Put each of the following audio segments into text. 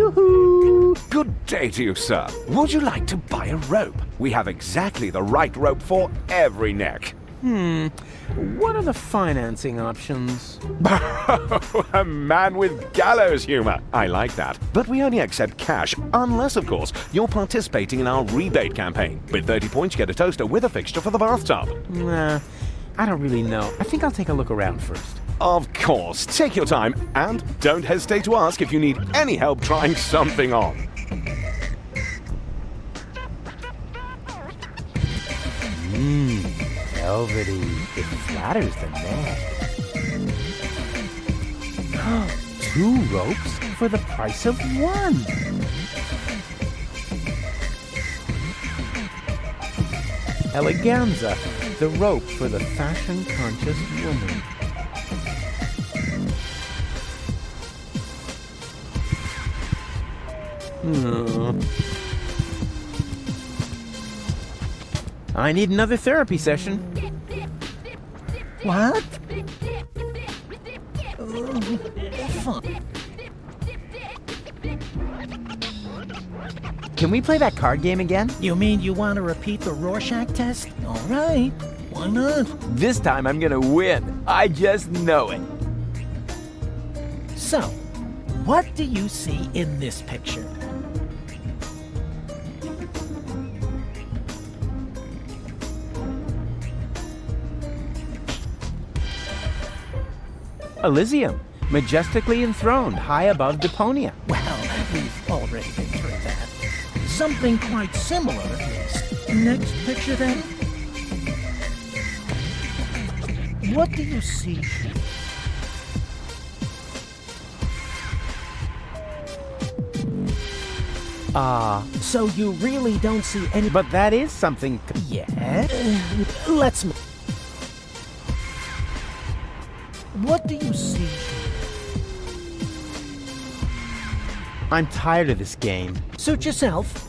Yoo-hoo! Good day to you, sir. Would you like to buy a rope? We have exactly the right rope for every neck. What are the financing options? A man with gallows humor. I like that. But we only accept cash, unless, of course, you're participating in our rebate campaign. With 30 points, you get a toaster with a fixture for the bathtub. Nah, I don't really know. I think I'll take a look around first. Of course. Take your time, and don't hesitate to ask if you need any help trying something on. Velvety. It flatters the neck. 2 ropes for the price of 1. Eleganza. The rope for the fashion-conscious woman. I need another therapy session. What? Can we play that card game again? You mean you want to repeat the Rorschach test? All right, why not? This time I'm gonna win. I just know it. So, what do you see in this picture? Elysium, majestically enthroned high above Deponia. Well, we've already been through that. Something quite similar, at least. Next picture, then. What do you see here? So you really don't see any... But that is something... Yeah? Let's... What do you see here? I'm tired of this game. Suit yourself.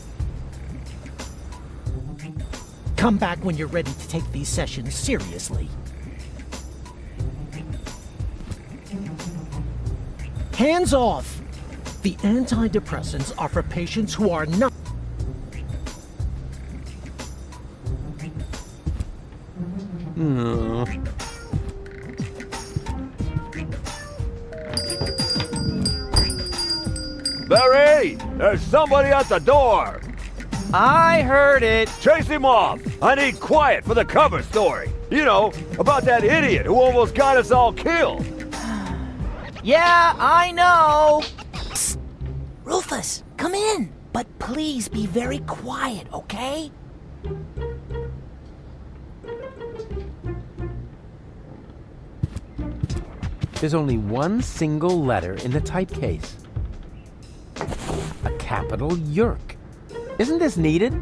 Come back when you're ready to take these sessions seriously. Hands off! The antidepressants are for patients who are not... Barry! There's somebody at the door! I heard it. Chase him off! I need quiet for the cover story. You know, about that idiot who almost got us all killed. Yeah, I know! Psst. Rufus, come in! But please be very quiet, okay? There's only one single letter in the typecase. A capital Yerk. Isn't this needed?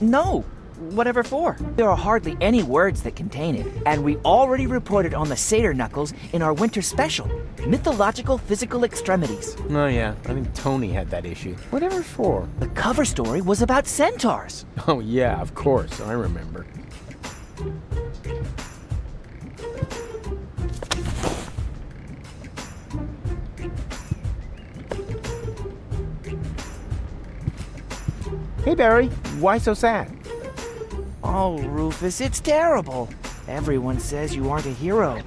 No. Whatever for? There are hardly any words that contain it, and we already reported on the satyr knuckles in our winter special, Mythological Physical Extremities. Oh yeah, I think Tony had that issue. Whatever for? The cover story was about centaurs. Oh yeah, of course, I remember. Hey Barry, why so sad? Oh, Rufus, it's terrible. Everyone says you aren't a hero.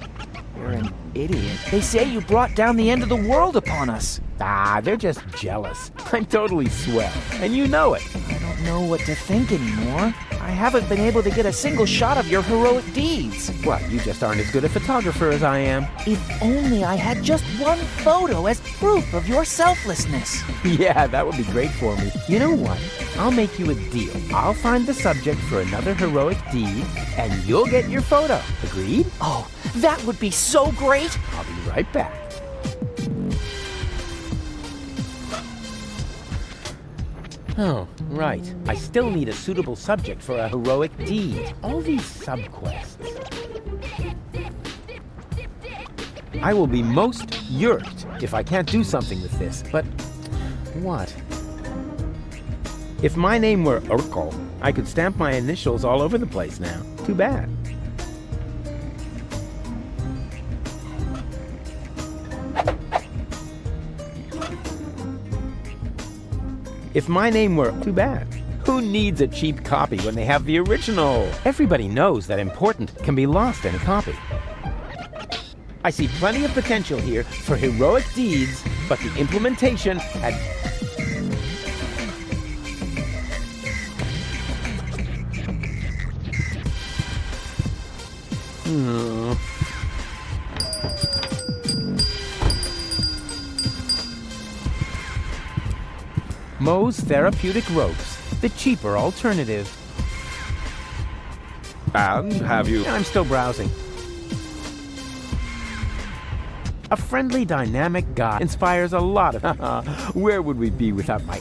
You're an idiot. They say you brought down the end of the world upon us. Ah, they're just jealous. I'm totally swell, and you know it. I don't know what to think anymore. I haven't been able to get a single shot of your heroic deeds. Well, you just aren't as good a photographer as I am. If only I had just one photo as proof of your selflessness. Yeah, that would be great for me. You know what? I'll make you a deal. I'll find the subject for another heroic deed, and you'll get your photo. Agreed? Oh, that would be so great. I'll be right back. Oh, right. I still need a suitable subject for a heroic deed. All these subquests. I will be most yerked if I can't do something with this, but what? If my name were Urkel, I could stamp my initials all over the place now. Too bad. If my name were too bad. Who needs a cheap copy when they have the original? Everybody knows that important can be lost in a copy. I see plenty of potential here for heroic deeds, but the implementation had... Moe's Therapeutic Ropes, the cheaper alternative. And have you... I'm still browsing. A friendly, dynamic guy inspires a lot of... Where would we be without my...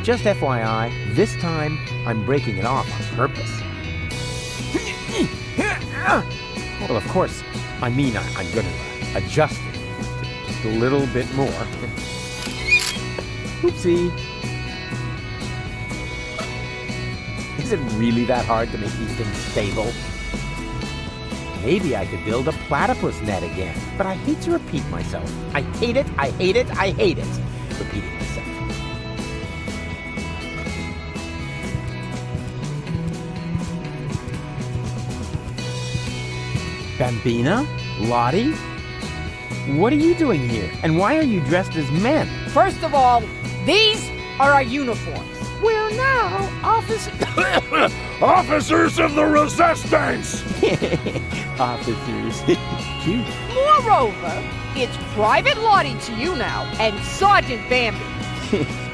Just FYI, this time I'm breaking it off on purpose. Well, of course, I mean I'm going to adjust it just a little bit more. Oopsie. Is it really that hard to make these things stable? Maybe I could build a platypus net again, but I hate to repeat myself. I hate it, I hate it, I hate it. Repeating myself. Bambina? Lottie? What are you doing here? And why are you dressed as men? First of all, these are our uniforms. We're now officers. Officers of the Resistance! Officers. Cute. Moreover, it's Private Lottie to you now, and Sergeant Bambi.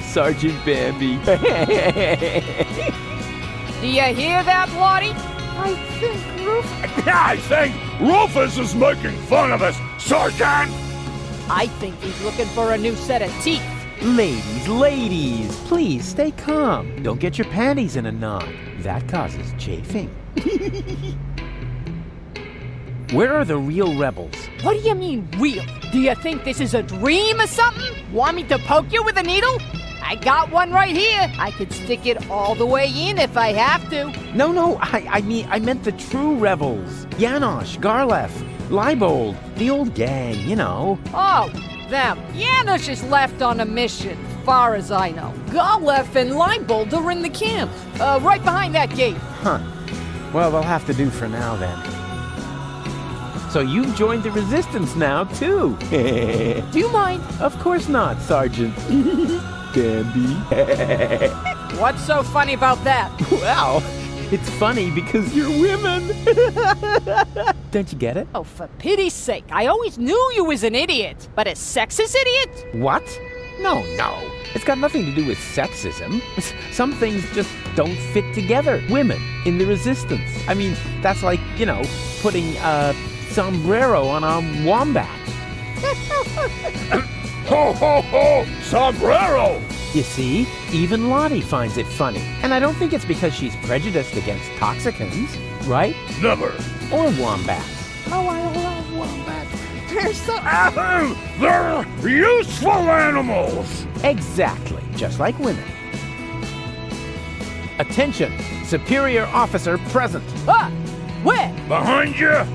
Sergeant Bambi. Do you hear that, Lottie? I think Rufus is making fun of us, Sergeant! I think he's looking for a new set of teeth. Ladies, please stay calm. Don't get your panties in a knot. That causes chafing. Where are the real rebels? What do you mean, real? Do you think this is a dream or something? Want me to poke you with a needle? I got one right here. I could stick it all the way in if I have to. No, I meant the true rebels. Janosch, Garlef, Leibold, the old gang, you know. Oh, them. Janusz is left on a mission, far as I know. Garlef and Leibold are in the camp, right behind that gate. Huh. Well, they'll have to do for now, then. So you've joined the Resistance now, too. Do you mind? Of course not, Sergeant. Bambi. What's so funny about that? Well, it's funny because you're women. Don't you get it? Oh, for pity's sake, I always knew you was an idiot. But a sexist idiot? What? No. It's got nothing to do with sexism. Some things just don't fit together. Women in the Resistance. I mean, that's like, putting a sombrero on a wombat. Ho, ho, ho! Sombrero! You see, even Lottie finds it funny. And I don't think it's because she's prejudiced against toxicants, right? Never. Or wombats. Oh, I love wombats. They're useful animals! Exactly, just like women. Attention, superior officer present. Ah! Where? Behind you!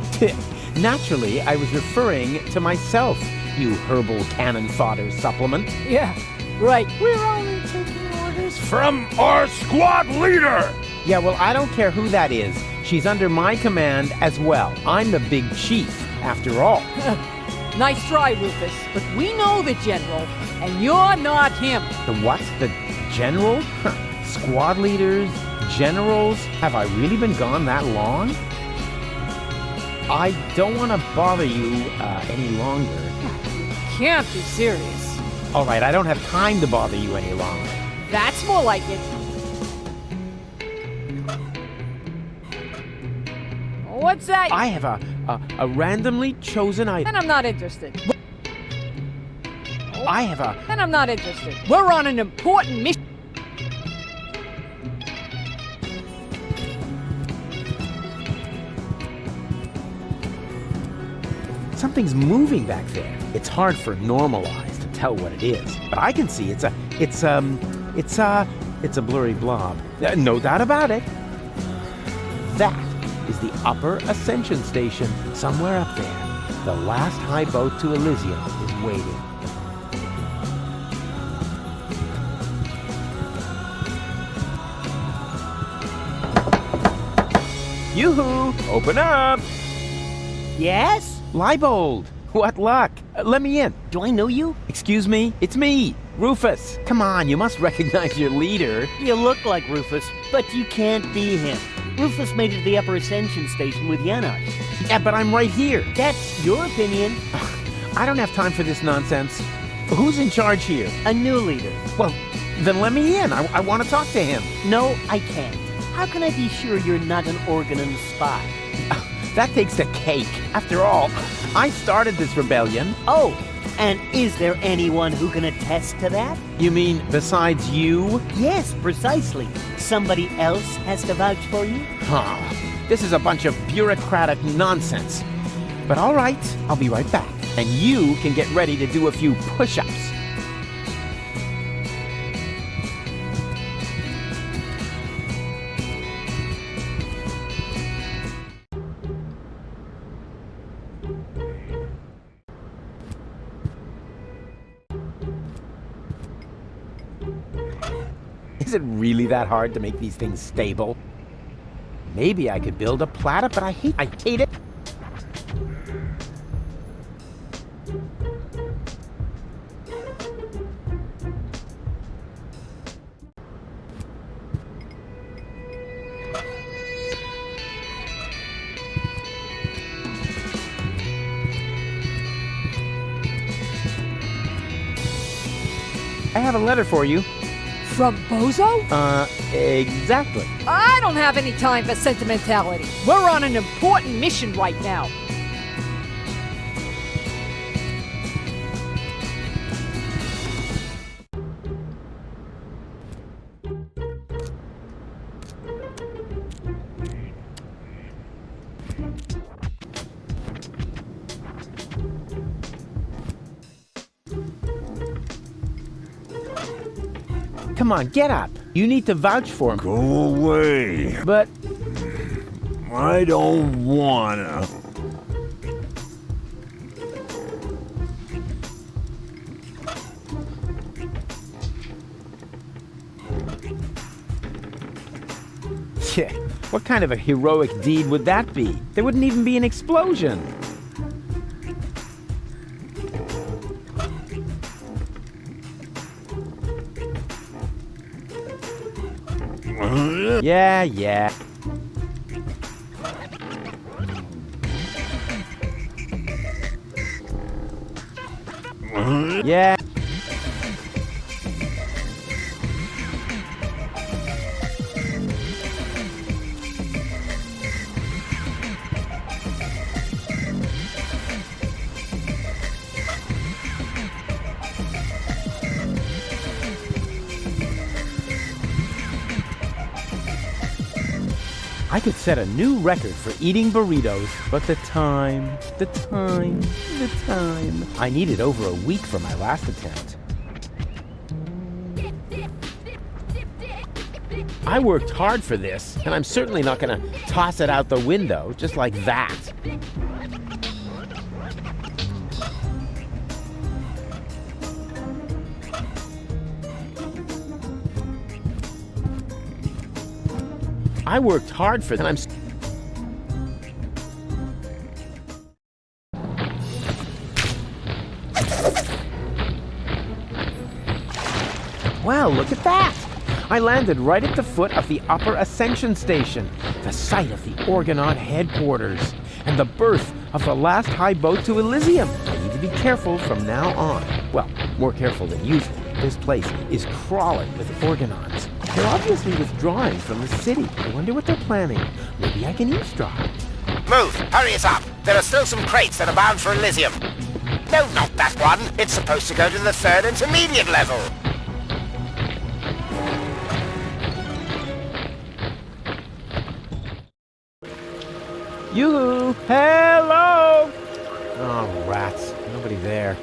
Naturally, I was referring to myself, you herbal cannon fodder supplement. Yeah, right. We're only taking orders From our squad leader! Yeah, well, I don't care who that is. She's under my command as well. I'm the big chief, after all. Nice try, Rufus. But we know the general, and you're not him. The what? The general? Squad leaders? Generals? Have I really been gone that long? I don't want to bother you any longer. Can't be serious. All right, I don't have time to bother you any longer. That's more like it. What's that? I have a randomly chosen item. And I'm not interested. I have a... And I'm not interested. We're on an important mission. Something's moving back there. It's hard for normal eyes to tell what it is, but I can see it's a blurry blob. No doubt about it. That is the upper ascension station, somewhere up there. The last high boat to Elysium is waiting. Yoo-hoo! Open up! Yes? Leibold! What luck! Let me in. Do I know you? Excuse me? It's me, Rufus. Come on, you must recognize your leader. You look like Rufus, but you can't be him. Rufus made it to the Upper Ascension Station with Janosch. Yeah, but I'm right here. That's your opinion. I don't have time for this nonsense. Who's in charge here? A new leader. Well, then let me in. I want to talk to him. No, I can't. How can I be sure you're not an Organon spy? That takes the cake. After all, I started this rebellion. Oh, and is there anyone who can attest to that? You mean besides you? Yes, precisely. Somebody else has to vouch for you? Huh. This is a bunch of bureaucratic nonsense. But all right, I'll be right back. And you can get ready to do a few push-ups. Is it really that hard to make these things stable? Maybe I could build a platter, but I hate it. I have a letter for you. From Bozo? Exactly. I don't have any time for sentimentality. We're on an important mission right now. Come on, get up. You need to vouch for him. Go away. But I don't wanna. yeah, what kind of a heroic deed would that be? There wouldn't even be an explosion. Yeah. Yeah. I could set a new record for eating burritos, but the time. I needed over a week for my last attempt. I worked hard for this, and I'm certainly not going to toss it out the window just like that. I worked hard for that. Wow, look at that! I landed right at the foot of the Upper Ascension Station, the site of the Orgonaut headquarters, and the birth of the last high boat to Elysium. I need to be careful from now on. Well, more careful than usual. This place is crawling with Orgonauts. They're obviously withdrawing from the city. I wonder what they're planning. Maybe I can eavesdrop. Move! Hurry us up! There are still some crates that are bound for Elysium. No, not that one. It's supposed to go to the 3rd intermediate level. Yoo-hoo! Hello! Oh, rats. Nobody there.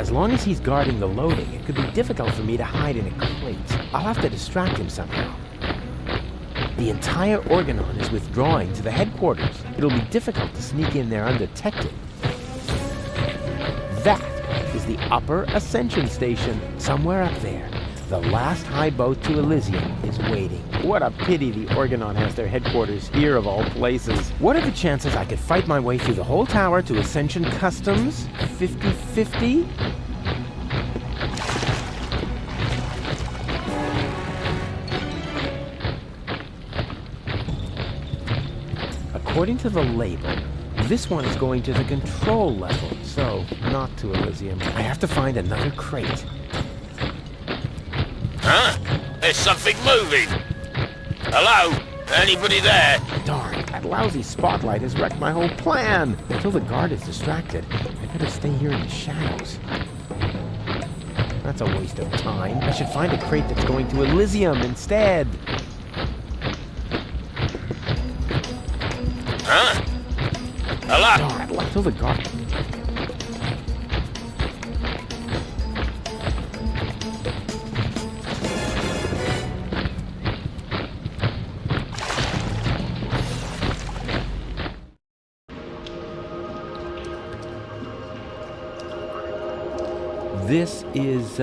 As long as he's guarding the loading, it could be difficult for me to hide in a crate. I'll have to distract him somehow. The entire Organon is withdrawing to the headquarters. It'll be difficult to sneak in there undetected. That is the upper ascension station, somewhere up there. The last high boat to Elysium is waiting. What a pity the Organon has their headquarters here of all places. What are the chances I could fight my way through the whole tower to Ascension Customs? 50-50? According to the label, this one is going to the control level, so not to Elysium. I have to find another crate. Huh? There's something moving. Hello? Anybody there? Darn, that lousy spotlight has wrecked my whole plan. Until the guard is distracted, I better stay here in the shadows. That's a waste of time. I should find a crate that's going to Elysium instead. Huh? Hello? Darn, until the guard... This is,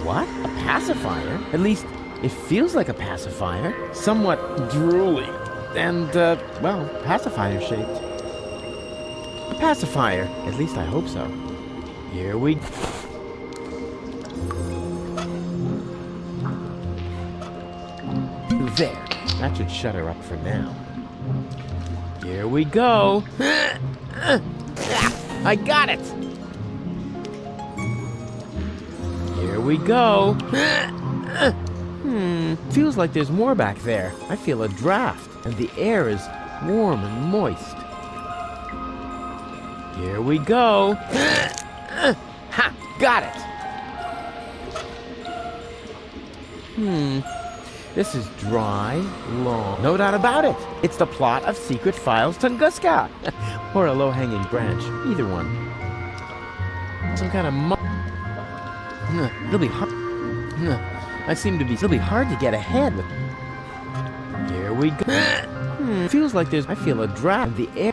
what? A pacifier? At least, it feels like a pacifier. Somewhat drooly. And, well, pacifier-shaped. A pacifier. At least I hope so. Here we... There. That should shut her up for now. Here we go. I got it! Here we go. Feels like there's more back there. I feel a draft, and the air is warm and moist. Here we go. Ha! Got it! This is dry, long. No doubt about it. It's the plot of Secret Files Tunguska. Or a low-hanging branch. Either one. Some kind of it'll be hard. It'll be hard to get ahead with. Here we go. Feels like there's. I feel a draft in the air.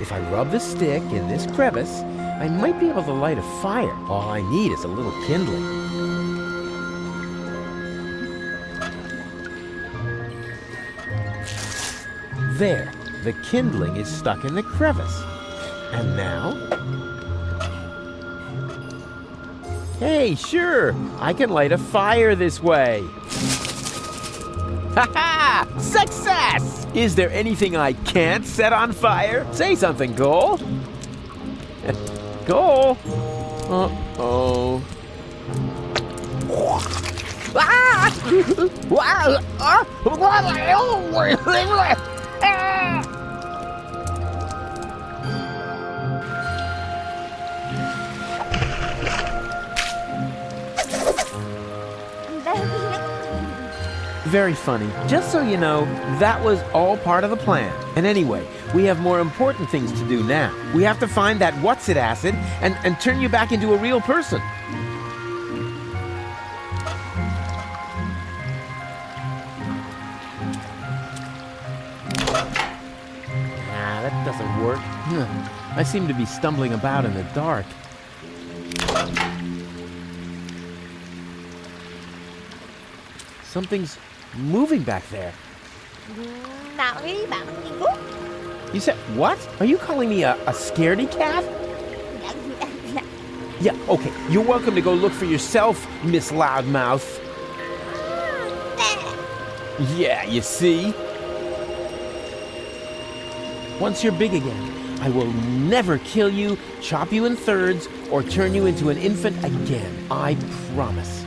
If I rub the stick in this crevice, I might be able to light a fire. All I need is a little kindling. There, the kindling is stuck in the crevice. And now? Hey, sure, I can light a fire this way. Ha-ha! Success! Is there anything I can't set on fire? Say something, Goal. Goal. Uh-oh. Very funny. Just so you know, that was all part of the plan. And anyway, we have more important things to do now. We have to find that what's-it acid and turn you back into a real person. That doesn't work. I seem to be stumbling about in the dark. Something's moving back there. You said, what? Are you calling me a scaredy cat? Yeah, okay. You're welcome to go look for yourself, Miss Loudmouth. Yeah, you see? Once you're big again, I will never kill you, chop you in thirds, or turn you into an infant again. I promise.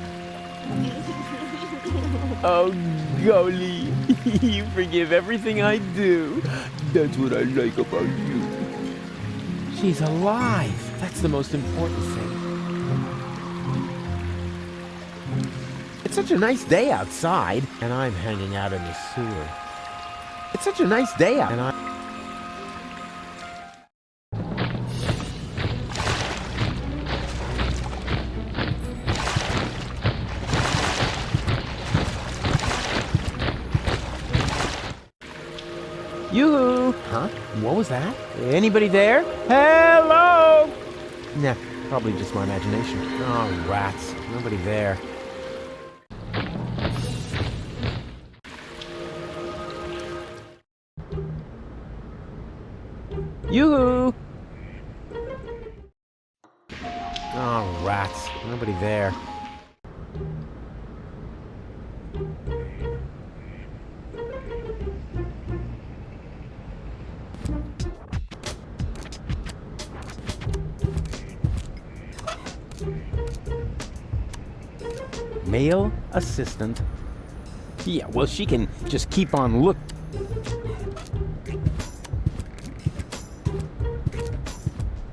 Oh, golly. You forgive everything I do. That's what I like about you. She's alive. That's the most important thing. It's such a nice day outside, and I'm hanging out in the sewer. It's such a nice day out, and Yoo-hoo! Huh? What was that? Anybody there? Hello! Nah, probably just my imagination. Oh, rats. Nobody there. Yoo-hoo! Oh, rats. Nobody there. Male assistant. Yeah, well, she can just keep on look.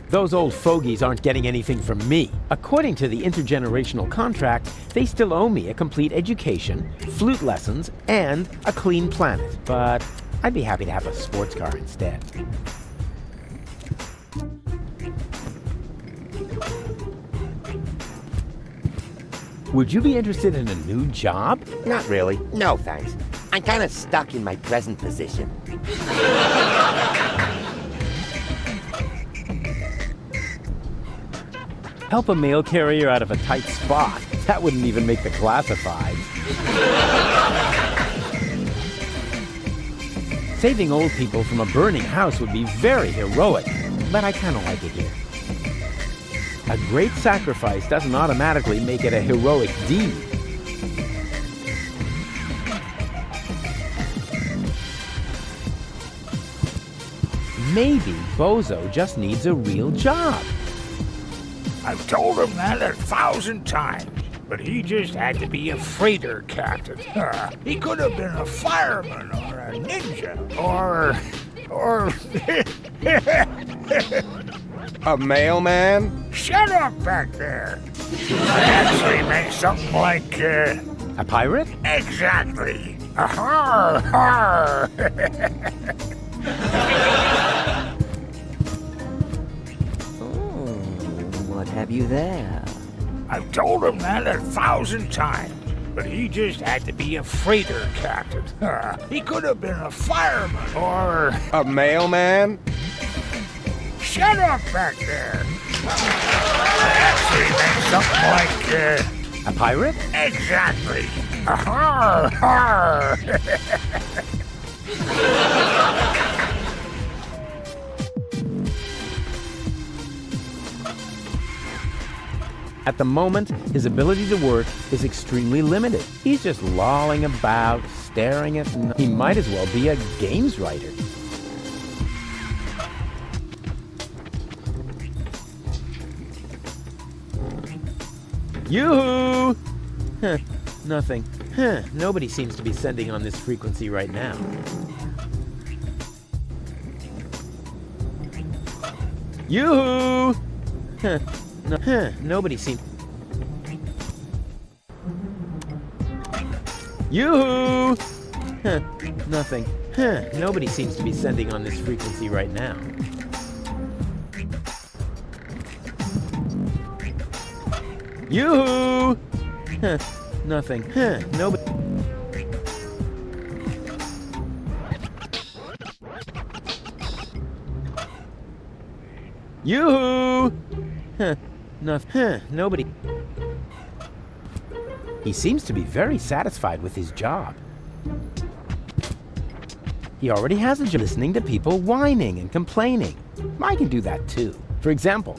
Those old fogies aren't getting anything from me. According to the intergenerational contract, they still owe me a complete education, flute lessons, and a clean planet. But I'd be happy to have a sports car instead. Would you be interested in a new job? Not really. No, thanks. I'm kind of stuck in my present position. Help a mail carrier out of a tight spot. That wouldn't even make the classifieds. Saving old people from a burning house would be very heroic, but I kind of like it here. A great sacrifice doesn't automatically make it a heroic deed. Maybe Bozo just needs a real job. I've told him that 1,000 times, but he just had to be a freighter captain. He could have been a fireman or a ninja or... A mailman? Shut up back there. I actually meant something like, A pirate? Exactly. Har, har. What have you there? I've told him that 1,000 times, but he just had to be a freighter captain. He could have been a fireman or... A mailman? Shut up back there. I actually meant something like, A pirate? Exactly. Har, har. At the moment, his ability to work is extremely limited. He's just lolling about, staring at... He might as well be a games writer. Yoo-hoo! Huh, nothing. Huh, nobody seems to be sending on this frequency right now. Yoo-hoo! Huh. No, nobody seems... Yoo-hoo! Nothing. Nobody seems to be sending on this frequency right now. Yoo-hoo! Nothing. Nobody... Yoo-hoo! Nothing. Nobody... He seems to be very satisfied with his job. He already has a job listening to people whining and complaining. I can do that too. For example,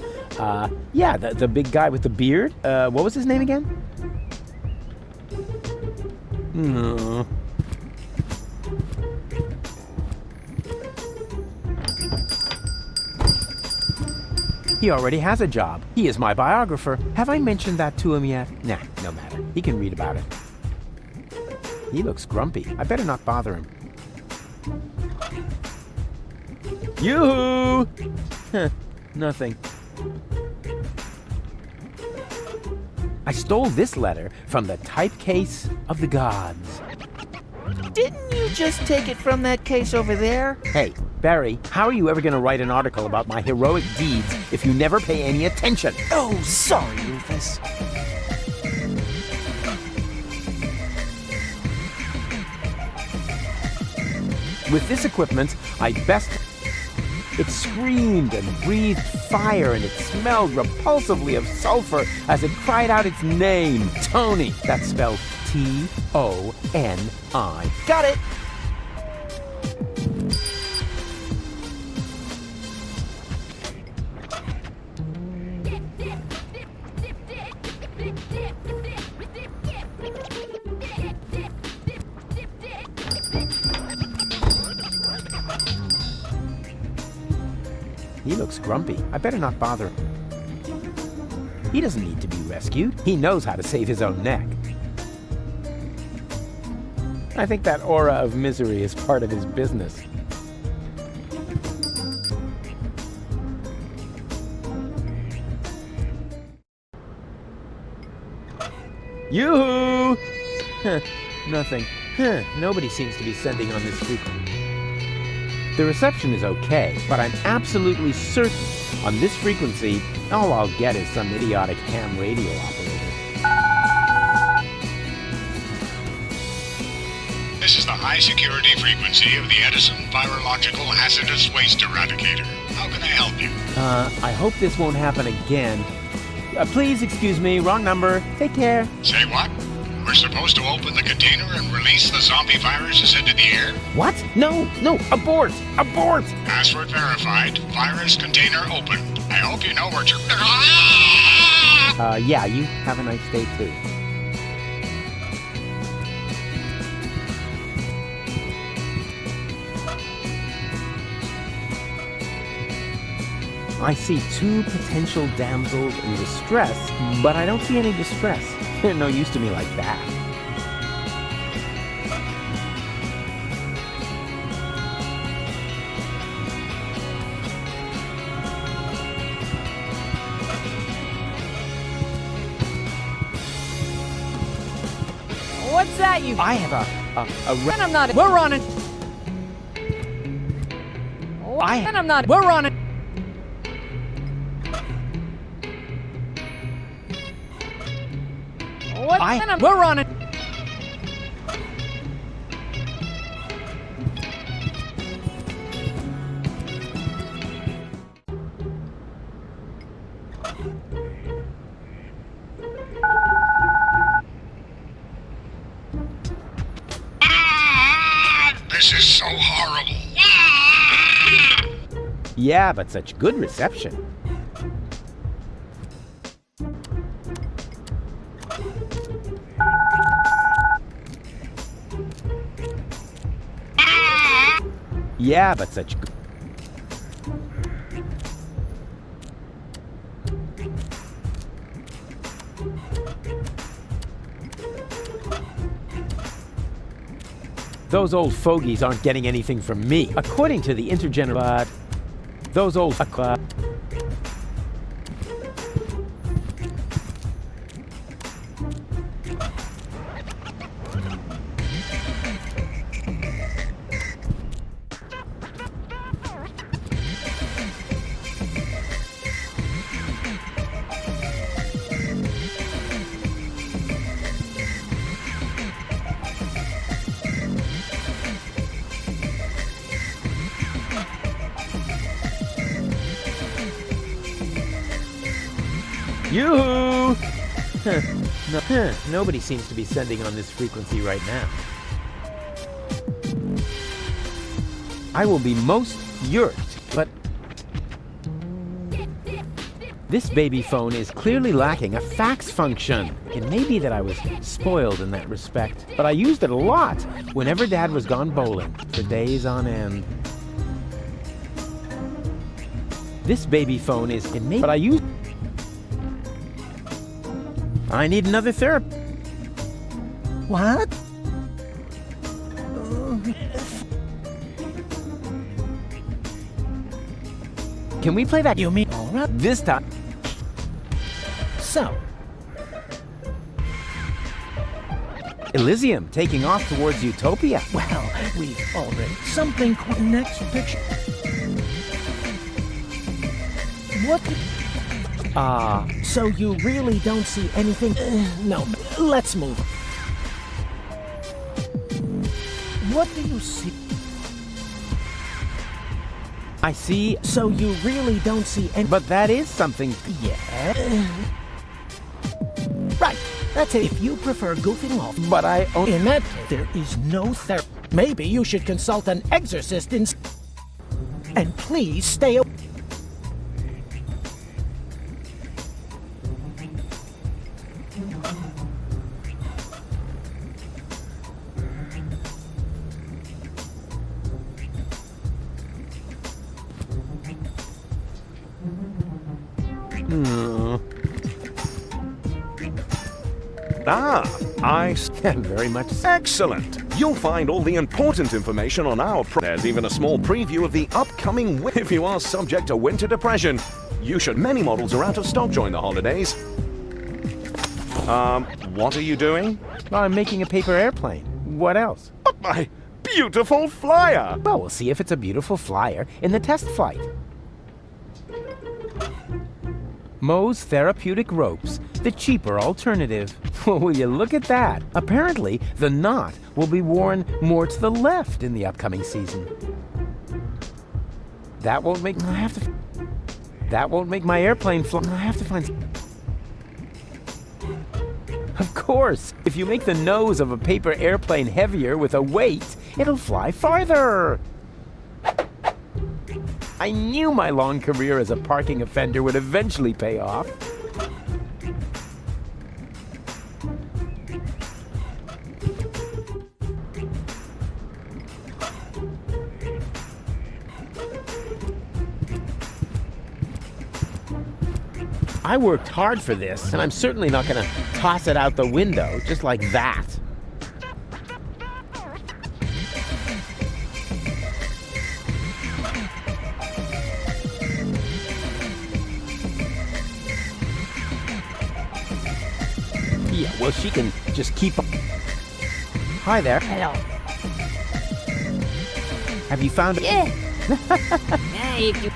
yeah, the big guy with the beard. What was his name again? No. He already has a job. He is my biographer. Have I mentioned that to him yet? Nah, no matter. He can read about it. He looks grumpy. I better not bother him. Yoo-hoo! Nothing. I stole this letter from the typecase of the gods. Didn't you just take it from that case over there? Hey, Barry, how are you ever going to write an article about my heroic deeds if you never pay any attention? Oh, sorry, Rufus. With this equipment, I best... It screamed and breathed fire, and it smelled repulsively of sulfur as it cried out its name, Tony. That's spelled T-O-N-I. Got it! He looks grumpy. I better not bother him. He doesn't need to be rescued. He knows how to save his own neck. I think that aura of misery is part of his business. Yoo-hoo! Huh, nothing. Huh, nobody seems to be sending on this frequency. The reception is okay, but I'm absolutely certain on this frequency, all I'll get is some idiotic ham radio operator. This is the high-security frequency of the Edison Virological Hazardous Waste Eradicator. How can I help you? I hope this won't happen again. Please excuse me, wrong number. Take care. Say what? We're supposed to open the container and release the zombie viruses into the air? What? No, abort! Abort! Password verified. Virus container open. I hope you know where to... Yeah, you have a nice day too. I see two potential damsels in distress, but I don't see any distress. They're no use to me like that. What's that you... I have And I'm not... We're on it! And I'm not... We're on it! We're on it! This is so horrible. Yeah, but such good reception. Yeah, but such good... Those old fogies aren't getting anything from me. According to the intergenerational... Those old... Yoo-hoo! Nobody seems to be sending on this frequency right now. I will be most yerked, but... This baby phone is clearly lacking a fax function. It may be that I was spoiled in that respect, but I used it a lot whenever Dad was gone bowling for days on end. This baby phone is... but I used... I need another therapy. What? Can we play that? You mean all right? This time. So, Elysium taking off towards Utopia. well, we've already something. Next picture. What? So you really don't see anything? No, let's move. What do you see? I see. So you really don't see any... But that is something. Yeah. Right. That's it. If you prefer goofing off... But I only... In that case, there is no therapy. Maybe you should consult an exorcist and please stay away. I very much so. Excellent! You'll find all the important information on our There's even a small preview of the upcoming if you are subject to winter depression. You should. Many models are out of stock during the holidays. What are you doing? Well, I'm making a paper airplane. What else? But my beautiful flyer! Well, we'll see if it's a beautiful flyer in the test flight. Moe's Therapeutic Ropes, the cheaper alternative. Well, will you look at that? Apparently, the knot will be worn more to the left in the upcoming season. That won't make... That won't make my airplane fly. I have to find... Of course, if you make the nose of a paper airplane heavier with a weight, it'll fly farther. I knew my long career as a parking offender would eventually pay off. I worked hard for this, and I'm certainly not going to toss it out the window just like that. Yeah, well, she can just keep... Hi there. Hello. Have you found... Yeah. Hey, if you...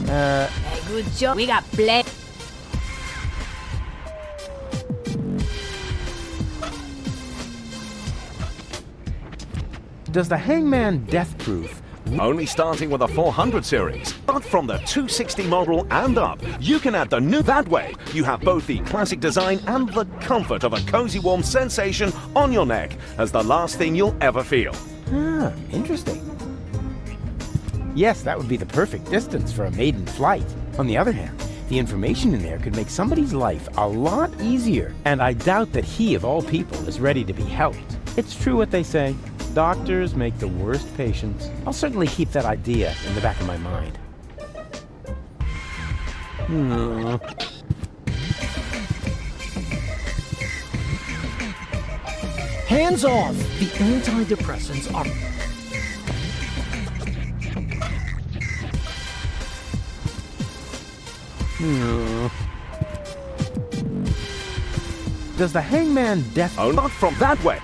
Hey, good job. We got plenty. Does the Hangman Death Proof... Only starting with a 400 series, but from the 260 model and up, you can add the new. That way, you have both the classic design and the comfort of a cozy warm sensation on your neck as the last thing you'll ever feel. Ah, interesting. Yes, that would be the perfect distance for a maiden flight. On the other hand, the information in there could make somebody's life a lot easier, and I doubt that he, of all people, is ready to be helped. It's true what they say. Doctors make the worst patients. I'll certainly keep that idea in the back of my mind. Hands off! The antidepressants are... Does the Hangman Death... Oh, not from that way!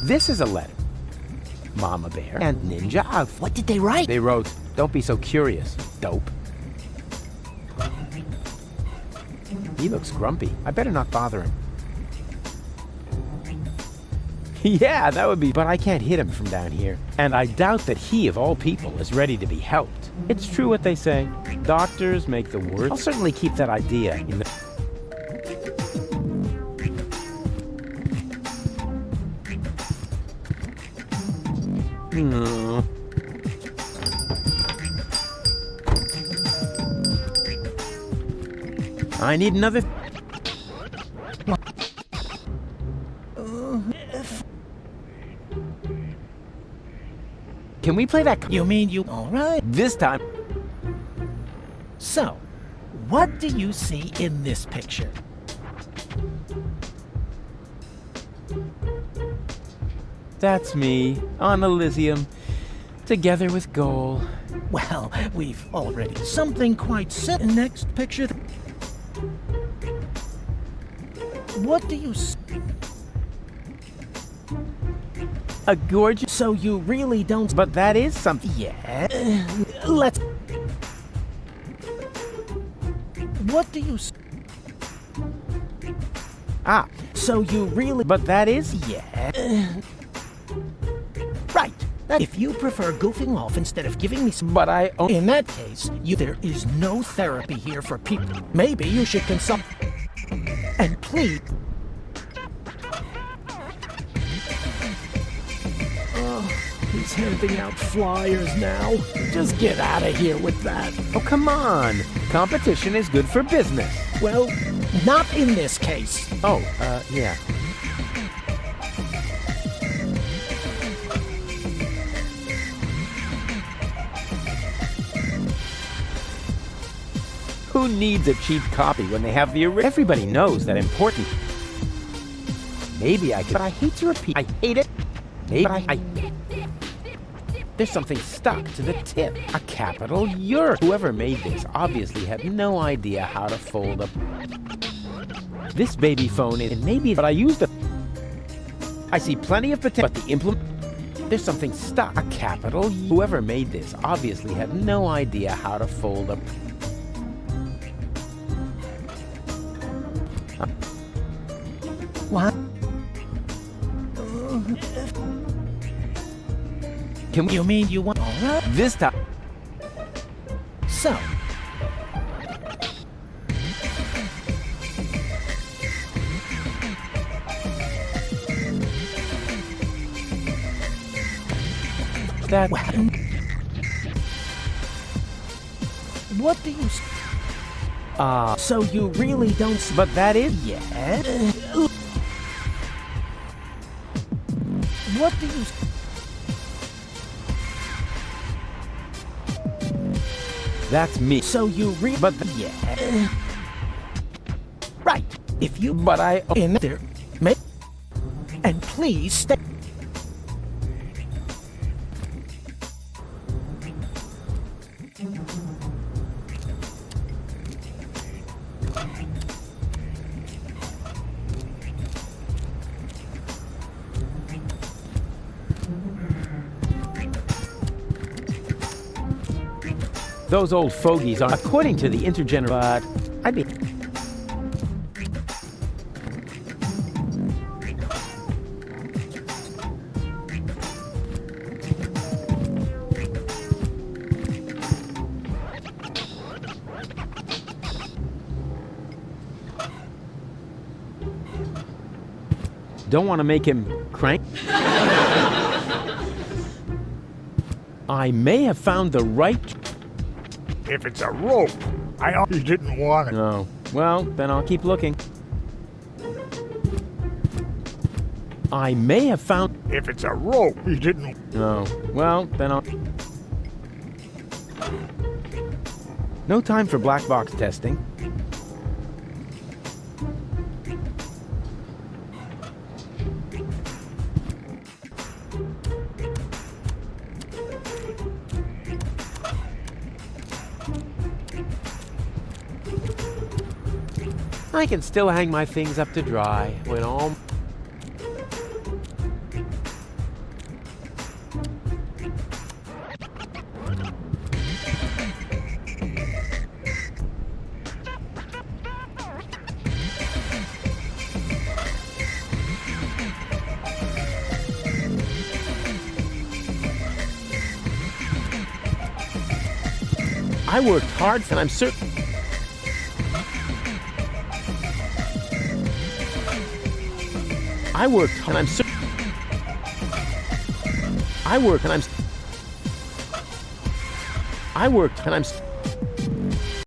This is a letter. Mama Bear and Ninja Alf. What did they write? They wrote, "Don't be so curious, dope." He looks grumpy. I better not bother him. Yeah, that would be... But I can't hit him from down here. And I doubt that he, of all people, is ready to be helped. It's true what they say. Doctors make the worst... I'll certainly keep that idea in the... I need another... Can we play that... You mean you... All right. This time... So, what do you see in this picture? That's me, on Elysium, together with Goal. Well, we've already... Something quite simple. Next picture... What do you see? A gorgeous... So you really don't... But that is something... Yeah... Let's... What do you... Ah, So you really... but that is... Yeah. Right. If you prefer goofing off instead of giving me some... But I... In that case, there is no therapy here for people. Maybe you should consult... And please... Oh, he's handing out flyers now. Just get out of here with that. Oh, come on. Competition is good for business. Well, not in this case. Oh, yeah. Who needs a cheap copy when they have the original? Everybody knows that important. Maybe I could, but I hate to repeat. I hate it. Maybe there's something stuck to the tip. A capital yurt. Whoever made this obviously had no idea how to fold up. This baby phone is maybe, but I used it. I see plenty of potential, but the implement. There's something stuck. A capital. Whoever made this obviously had no idea how to fold up. What? Can we? You mean you want... All right. This time. So... That... What do you... So you really don't... But that is... Yeah? What do you... That's me. So you But yeah. Right. If you... But I... In there... And please stay... Those old fogies are, according to the intergeneration, but I mean... Don't want to make him crank. I may have found the right... If it's a rope, you didn't want it. No. Well, then I'll keep looking. I may have found... If it's a rope, you didn't... No. Well, then I'll... No time for black box testing. I can still hang my things up to dry when all... I worked hard and I'm certain... I worked and I'm certain... I worked and I'm...